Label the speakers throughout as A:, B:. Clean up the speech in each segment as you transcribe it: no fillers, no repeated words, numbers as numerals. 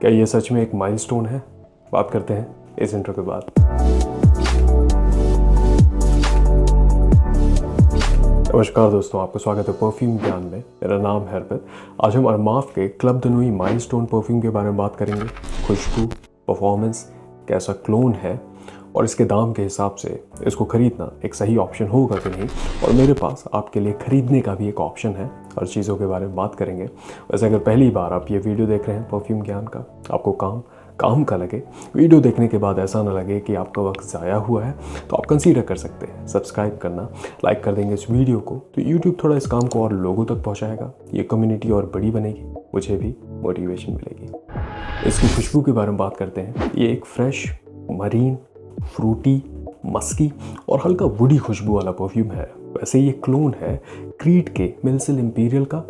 A: क्या ये सच में एक माइलस्टोन है? बात करते हैं इस इंट्रो के बाद। नमस्कार दोस्तों, आपका स्वागत है परफ्यूम ज्ञान में। मेरा नाम है अर्पित। आज हम अरमाफ के क्लब दनोई माइलस्टोन परफ्यूम के बारे में बात करेंगे। खुशबू, परफॉर्मेंस, कैसा क्लोन है और इसके दाम के हिसाब से इसको खरीदना एक सही ऑप्शन होगा कि नहीं, और मेरे पास आपके लिए खरीदने का भी एक ऑप्शन है। हर चीज़ों के बारे में बात करेंगे। वैसे अगर पहली बार आप ये वीडियो देख रहे हैं परफ्यूम ज्ञान का, आपको काम का लगे, वीडियो देखने के बाद ऐसा ना लगे कि आपका वक्त ज़ाया हुआ है, तो आप कंसीडर कर सकते हैं सब्सक्राइब करना। लाइक कर देंगे इस वीडियो को तो यूट्यूब थोड़ा इस काम को और लोगों तक पहुंचाएगा, ये कम्युनिटी और बड़ी बनेगी, मुझे भी मोटिवेशन मिलेगी। इसकी खुशबू के बारे में बात करते हैं। ये एक फ्रेश, मरीन, फ्रूटी, मस्की और हल्का वुडी खुशबू वाला परफ्यूम है। वैसे ये क्लोन है क्रीड के मिल्सिल इंपीरियल का,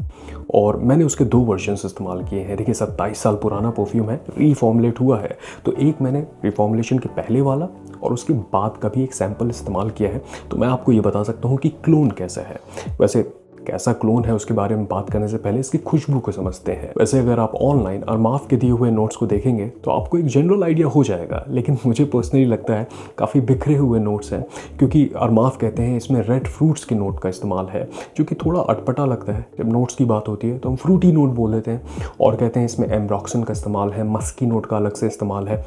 A: और मैंने उसके 2 वर्जन्स इस्तेमाल किए हैं। देखिए 27 साल पुराना परफ्यूम है, रीफॉर्मुलेट हुआ है, तो एक मैंने रिफॉर्मुलेशन के पहले वाला और उसके बाद का भी एक सैंपल इस्तेमाल किया है, तो मैं आपको ये बता सकता हूँ कि क्लोन कैसा है। वैसे कैसा क्लोन है उसके बारे में बात करने से पहले इसकी खुशबू को समझते हैं। वैसे अगर आप ऑनलाइन अरमाफ के दिए हुए नोट्स को देखेंगे तो आपको एक जनरल आइडिया हो जाएगा, लेकिन मुझे पर्सनली लगता है काफ़ी बिखरे हुए नोट्स हैं, क्योंकि अरमाफ कहते हैं इसमें रेड फ्रूट्स के नोट का इस्तेमाल है, जो कि थोड़ा अटपटा लगता है। जब नोट्स की बात होती है तो हम फ्रूटी नोट बोल देते हैं, और कहते हैं इसमें एम्ब्रॉक्सन का इस्तेमाल है, मस्की नोट का अलग से इस्तेमाल है,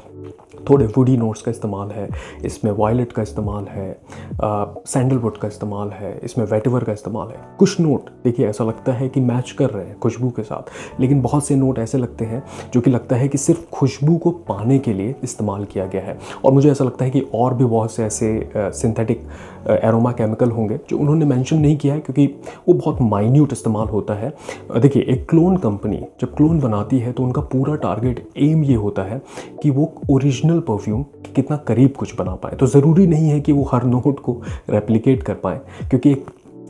A: थोड़े वुडी नोट्स का इस्तेमाल है, इसमें वायलेट का इस्तेमाल है, सैंडलवुड का इस्तेमाल है, इसमें वेटिवर का इस्तेमाल है। कुछ नोट देखिए ऐसा लगता है कि मैच कर रहे हैं खुशबू के साथ, लेकिन बहुत से नोट ऐसे लगते हैं जो कि लगता है कि सिर्फ खुशबू को पाने के लिए इस्तेमाल किया गया है। और मुझे ऐसा लगता है कि और भी बहुत से ऐसे सिंथेटिक एरोमा केमिकल होंगे जो उन्होंने मेंशन नहीं किया है, क्योंकि वो बहुत माइन्यूट इस्तेमाल होता है। देखिए एक क्लोन कंपनी जब क्लोन बनाती है तो उनका पूरा टारगेट एम ये होता है कि वो ओरिजिनल परफ्यूम कितना करीब कुछ बना पाए। तो ज़रूरी नहीं है कि वो हर नोट को रेप्लिकेट कर पाए, क्योंकि एक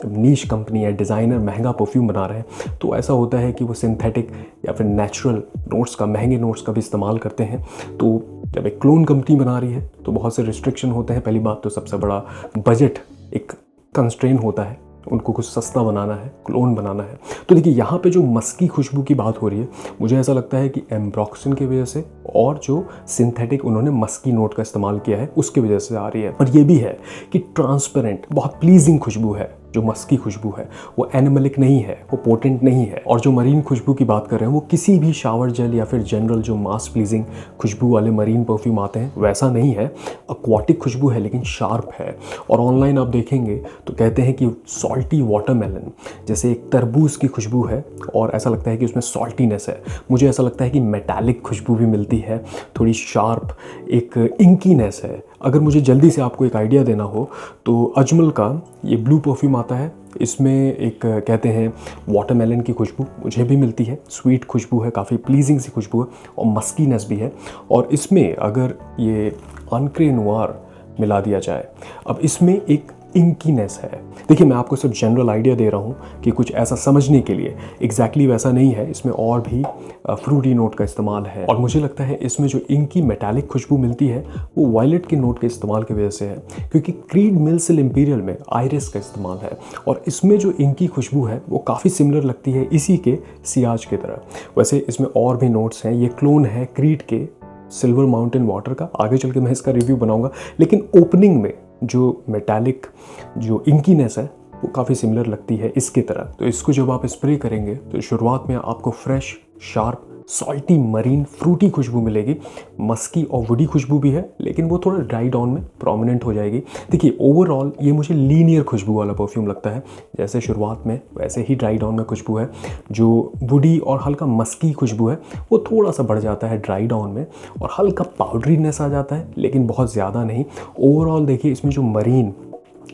A: नीश कंपनी है, डिज़ाइनर महंगा परफ्यूम बना रहे हैं, तो ऐसा होता है कि वो सिंथेटिक या फिर नेचुरल नोट्स का, महंगे नोट्स का भी इस्तेमाल करते हैं। तो जब एक क्लोन कंपनी बना रही है तो बहुत से रिस्ट्रिक्शन होते हैं। पहली बात तो सबसे बड़ा बजट एक कंस्ट्रेन होता है, उनको कुछ सस्ता बनाना है, क्लोन बनाना है। तो देखिए यहाँ पे जो मस्की खुशबू की बात हो रही है, मुझे ऐसा लगता है कि एम्ब्रॉक्सन की वजह से और जो सिंथेटिक उन्होंने मस्की नोट का इस्तेमाल किया है उसकी वजह से आ रही है। और ये भी है कि ट्रांसपेरेंट बहुत प्लीजिंग खुशबू है। जो मस्की खुशबू है वो एनिमलिक नहीं है, वो पोटेंट नहीं है। और जो मरीन खुशबू की बात कर रहे हैं वो किसी भी शावर जेल या फिर जनरल जो मास प्लीजिंग खुशबू वाले मरीन परफ्यूम आते हैं वैसा नहीं है। एक्वाटिक खुशबू है लेकिन शार्प है। और ऑनलाइन आप देखेंगे तो कहते हैं कि सॉल्टी वाटरमेलन, जैसे एक तरबूज की खुशबू है और ऐसा लगता है कि उसमें सॉल्टीनेस है। मुझे ऐसा लगता है कि मेटालिक खुशबू भी मिलती है, थोड़ी शार्प, एक इंकीनेस है। अगर मुझे जल्दी से आपको एक आइडिया देना हो तो अजमल का ये ब्लू परफ्यूम आता है, इसमें एक कहते हैं वाटरमेलन की खुशबू मुझे भी मिलती है। स्वीट खुशबू है, काफ़ी प्लीजिंग सी खुशबू है और मस्कीनेस भी है। और इसमें अगर ये अनक्रे नोयर मिला दिया जाए, अब इसमें एक इंकीनेस है। देखिए मैं आपको सिर्फ जनरल आइडिया दे रहा हूँ कि कुछ ऐसा समझने के लिए, एग्जैक्टली वैसा नहीं है। इसमें और भी फ्रूटी नोट का इस्तेमाल है, और मुझे लगता है इसमें जो इंकी मेटालिक खुशबू मिलती है वो वायलेट के नोट के इस्तेमाल की वजह से है, क्योंकि क्रीड मिल्सिल इंपीरियल में आयरिस का इस्तेमाल है। और इसमें जो इंकी खुशबू है वो काफ़ी सिमिलर लगती है इसी के सियाज की तरह। वैसे इसमें और भी नोट्स हैं। ये क्लोन है क्रीड के सिल्वर माउंटेन वाटर का। आगे चल के मैं इसका रिव्यू बनाऊंगा, लेकिन ओपनिंग में जो मेटालिक जो इंकीनेस है वो काफ़ी सिमिलर लगती है इसकी तरह। तो इसको जब आप स्प्रे करेंगे तो शुरुआत में आपको fresh, sharp, salty, marine, fruity खुशबू मिलेगी। मस्की और वुडी खुशबू भी है, लेकिन वो थोड़ा ड्राई डाउन में प्रोमिनेंट हो जाएगी। देखिए ओवरऑल ये मुझे लीनियर खुशबू वाला परफ्यूम लगता है। जैसे शुरुआत में वैसे ही ड्राई डाउन में खुशबू है। जो वुडी और हल्का मस्की खुशबू है वो थोड़ा सा बढ़ जाता है ड्राई डाउन में, और हल्का पाउडरीनेस आ जाता है, लेकिन बहुत ज़्यादा नहीं। ओवरऑल देखिए इसमें जो मरीन,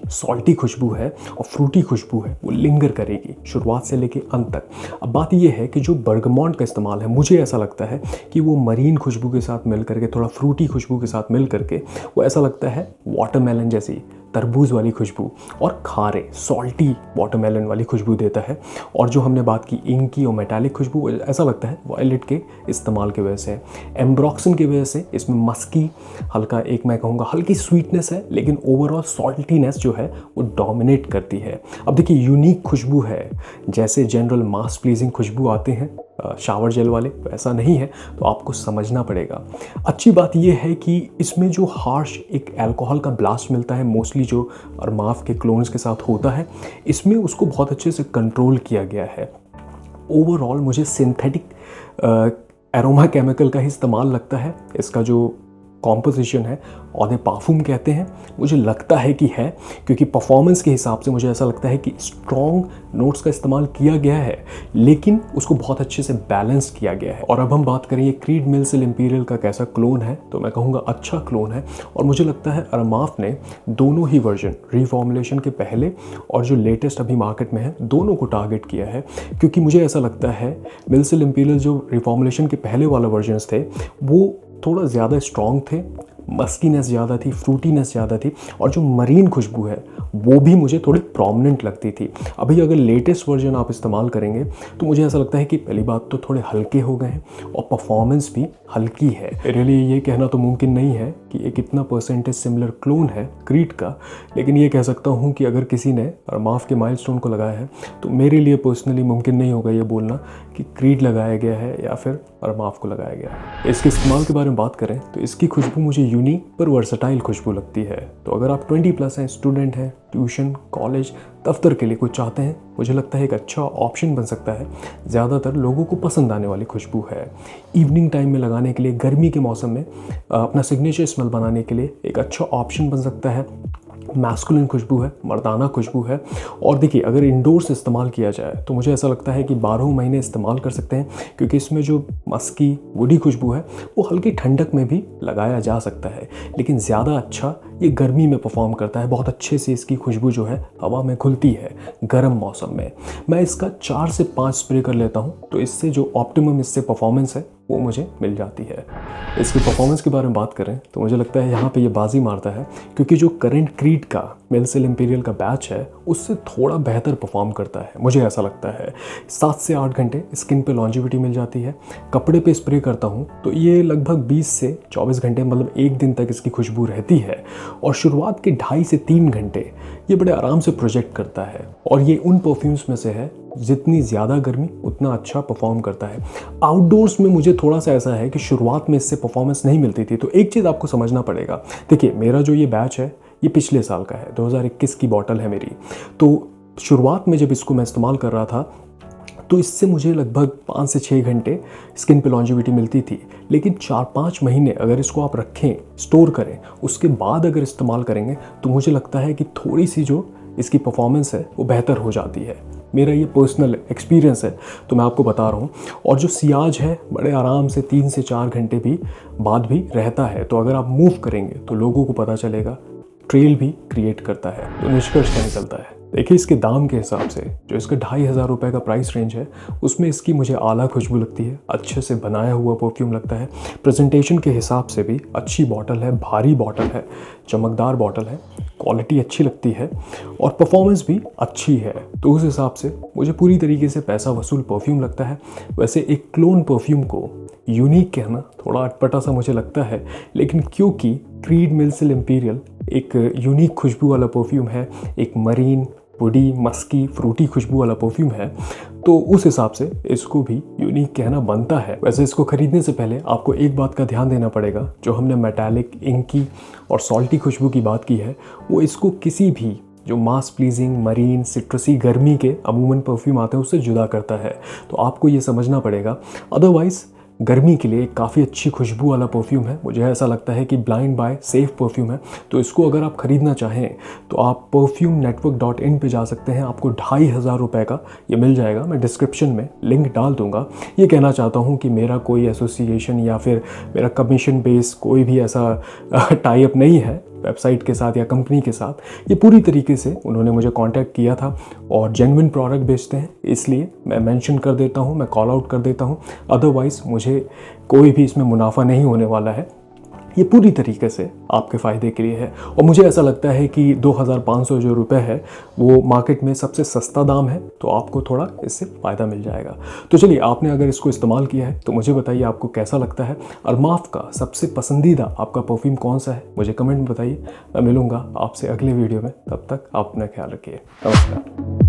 A: सॉल्टी खुशबू है और फ्रूटी खुशबू है वो लिंगर करेगी शुरुआत से लेके अंत तक। अब बात ये है कि जो बर्गमॉन्ट का इस्तेमाल है, मुझे ऐसा लगता है कि वो मरीन खुशबू के साथ मिल करके, थोड़ा फ्रूटी खुशबू के साथ मिल करके वो ऐसा लगता है वाटरमेलन जैसी तरबूज वाली खुशबू और खारे सॉल्टी वाटरमेलन वाली खुशबू देता है। और जो हमने बात की इंकी और मेटालिक खुशबू, ऐसा लगता है वायलेट के इस्तेमाल की वजह से, एम्ब्रॉक्सन की वजह से इसमें मस्की, हल्का एक मैं कहूँगा हल्की स्वीटनेस है, लेकिन ओवरऑल सॉल्टीनेस जो है वो डोमिनेट करती है। अब देखिए यूनिक खुशबू है, जैसे जनरल मास प्लीजिंग खुशबू आते हैं शावर जेल वाले, तो ऐसा नहीं है, तो आपको समझना पड़ेगा। अच्छी बात यह है कि इसमें जो हार्श एक अल्कोहल का ब्लास्ट मिलता है, मोस्टली जो अरमाफ के क्लोन्स के साथ होता है, इसमें उसको बहुत अच्छे से कंट्रोल किया गया है। ओवरऑल मुझे सिंथेटिक एरोमा केमिकल का ही इस्तेमाल लगता है। इसका जो कॉम्पोजिशन है और पार्फूम कहते हैं, मुझे लगता है कि है, क्योंकि परफॉर्मेंस के हिसाब से मुझे ऐसा लगता है कि स्ट्रॉन्ग नोट्स का इस्तेमाल किया गया है, लेकिन उसको बहुत अच्छे से बैलेंस किया गया है। और अब हम बात करें ये क्रीड मिल्सिल इंपीरियल का कैसा क्लोन है, तो मैं कहूँगा अच्छा क्लोन है। और मुझे लगता है अरमाफ ने दोनों ही वर्जन, रिफॉर्मुलेशन के पहले और जो लेटेस्ट अभी मार्केट में है, दोनों को टारगेट किया है। क्योंकि मुझे ऐसा लगता है मिल्सिल इंपीरियल जो रिफॉर्मुलेशन के पहले वाला वर्जन्स थे, वो थोड़ा ज़्यादा स्ट्रॉन्ग थे, मस्कीनेस ज़्यादा थी, फ्रूटीनेस ज़्यादा थी, और जो मरीन खुशबू है वो भी मुझे थोड़ी प्रोमिनेंट लगती थी। अभी अगर लेटेस्ट वर्जन आप इस्तेमाल करेंगे तो मुझे ऐसा लगता है कि पहली बात तो थोड़े हल्के हो गए हैं और परफॉर्मेंस भी हल्की है। मेरे लिए ये कहना तो मुमकिन नहीं है कि एक इतना परसेंटेज सिमिलर क्लोन है क्रीड का, लेकिन ये कह सकता हूँ कि अगर किसी ने अरमाफ के माइलस्टोन को लगाया है तो मेरे लिए पर्सनली मुमकिन नहीं होगा ये बोलना कि क्रीड लगाया गया है या फिर अरमाफ को लगाया गया है। इसके इस्तेमाल के बारे में बात करें तो इसकी खुशबू मुझे यूनिक पर वर्सटाइल खुशबू लगती है। तो अगर आप 20+ हैं, स्टूडेंट हैं, ट्यूशन, कॉलेज, दफ्तर के लिए कुछ चाहते हैं, मुझे लगता है एक अच्छा ऑप्शन बन सकता है। ज़्यादातर लोगों को पसंद आने वाली खुशबू है। इवनिंग टाइम में लगाने के लिए, गर्मी के मौसम में अपना सिग्नेचर स्मेल बनाने के लिए एक अच्छा ऑप्शन बन सकता है। मैस्कुलिन खुशबू है, मर्दाना खुशबू है। और देखिए, अगर इंडोर्स इस्तेमाल किया जाए तो मुझे ऐसा लगता है कि 12 महीने इस्तेमाल कर सकते हैं, क्योंकि इसमें जो मस्की वुडी खुशबू है वो हल्की ठंडक में भी लगाया जा सकता है। लेकिन ज़्यादा अच्छा ये गर्मी में परफॉर्म करता है। बहुत अच्छे से इसकी खुशबू जो है हवा में घुलती है गर्म मौसम में। मैं इसका 4 से 5 स्प्रे कर लेता हूँ, तो इससे जो ऑप्टिमम इससे परफॉर्मेंस है वो मुझे मिल जाती है। इसकी परफॉर्मेंस के बारे में बात करें तो मुझे लगता है यहाँ पे ये बाजी मारता है, क्योंकि जो करंट क्रीड का मिल्सिल इंपीरियल का बैच है उससे थोड़ा बेहतर परफॉर्म करता है, मुझे ऐसा लगता है। 7 से 8 घंटे स्किन पे लॉन्जिविटी मिल जाती है। कपड़े पे स्प्रे करता हूँ तो ये लगभग 20 से 24 घंटे, मतलब 1 दिन तक इसकी खुशबू रहती है। और शुरुआत के 2.5 से 3 घंटे ये बड़े आराम से प्रोजेक्ट करता है। और ये उन परफ्यूम्स में से है जितनी ज़्यादा गर्मी उतना अच्छा परफॉर्म करता है। आउटडोर्स में मुझे थोड़ा सा ऐसा है कि शुरुआत में इससे परफॉर्मेंस नहीं मिलती थी। तो एक चीज़ आपको समझना पड़ेगा, देखिए मेरा जो ये बैच है ये पिछले साल का है, 2021 की बॉटल है मेरी। तो शुरुआत में जब इसको मैं इस्तेमाल कर रहा था तो इससे मुझे लगभग 5 से 6 घंटे स्किन पे लॉन्जिविटी मिलती थी। लेकिन 4-5 महीने अगर इसको आप रखें, स्टोर करें, उसके बाद अगर इस्तेमाल करेंगे तो मुझे लगता है कि थोड़ी सी जो इसकी परफॉर्मेंस है वो बेहतर हो जाती है। मेरा ये पर्सनल एक्सपीरियंस है, तो मैं आपको बता रहा हूँ। और जो सियाज है बड़े आराम से 3 से 4 घंटे भी बाद भी रहता है। तो अगर आप मूव करेंगे तो लोगों को पता चलेगा, ट्रेल भी क्रिएट करता है। तो निष्कर्ष क्या निकलता है, देखिए इसके दाम के हिसाब से जो इसका 2,500 रुपये का प्राइस रेंज है उसमें इसकी मुझे आला खुशबू लगती है, अच्छे से बनाया हुआ परफ्यूम लगता है। प्रेजेंटेशन के हिसाब से भी अच्छी बॉटल है, भारी बॉटल है, चमकदार बॉटल है, क्वालिटी अच्छी लगती है और परफॉर्मेंस भी अच्छी है। तो उस हिसाब से मुझे पूरी तरीके से पैसा वसूल परफ्यूम लगता है। वैसे एक क्लोन परफ्यूम को यूनिक कहना थोड़ा अटपटा सा मुझे लगता है, लेकिन क्योंकि क्रीड मिल्सिल इंपीरियल एक यूनिक खुशबू वाला परफ्यूम है, एक मरीन, वुडी, मस्की, फ्रूटी खुशबू वाला परफ्यूम है, तो उस हिसाब से इसको भी यूनिक कहना बनता है। वैसे इसको खरीदने से पहले आपको एक बात का ध्यान देना पड़ेगा, जो हमने मेटालिक, इंकी और सॉल्टी खुशबू की बात की है, वो इसको किसी भी जो मास प्लीजिंग, मरीन, सिट्रसी, गर्मी के अमूमन परफ्यूम आते हैं उससे जुदा करता है। तो आपको ये समझना पड़ेगा। अदरवाइज़ गर्मी के लिए काफ़ी अच्छी खुशबू वाला परफ्यूम है। मुझे ऐसा लगता है कि ब्लाइंड बाय सेफ परफ्यूम है। तो इसको अगर आप ख़रीदना चाहें तो आप perfumenetwork.in पे जा सकते हैं। आपको 2,500 रुपये का ये मिल जाएगा। मैं डिस्क्रिप्शन में लिंक डाल दूंगा। ये कहना चाहता हूँ कि मेरा कोई एसोसिएशन या फिर मेरा कमीशन बेस कोई भी ऐसा टाई अप नहीं है वेबसाइट के साथ या कंपनी के साथ। ये पूरी तरीके से उन्होंने मुझे कांटेक्ट किया था और जेन्युइन प्रोडक्ट बेचते हैं, इसलिए मैं मेंशन कर देता हूँ, मैं कॉल आउट कर देता हूँ। अदरवाइज़ मुझे कोई भी इसमें मुनाफा नहीं होने वाला है। ये पूरी तरीके से आपके फ़ायदे के लिए है। और मुझे ऐसा लगता है कि 2,500 जो रुपये है वो मार्केट में सबसे सस्ता दाम है, तो आपको थोड़ा इससे फ़ायदा मिल जाएगा। तो चलिए, आपने अगर इसको इस्तेमाल किया है तो मुझे बताइए आपको कैसा लगता है। अरमाफ का सबसे पसंदीदा आपका परफ्यूम कौन सा है, मुझे कमेंट में बताइए। मैं मिलूँगा आपसे अगले वीडियो में, तब तक आप अपना ख्याल रखिए। नमस्कार।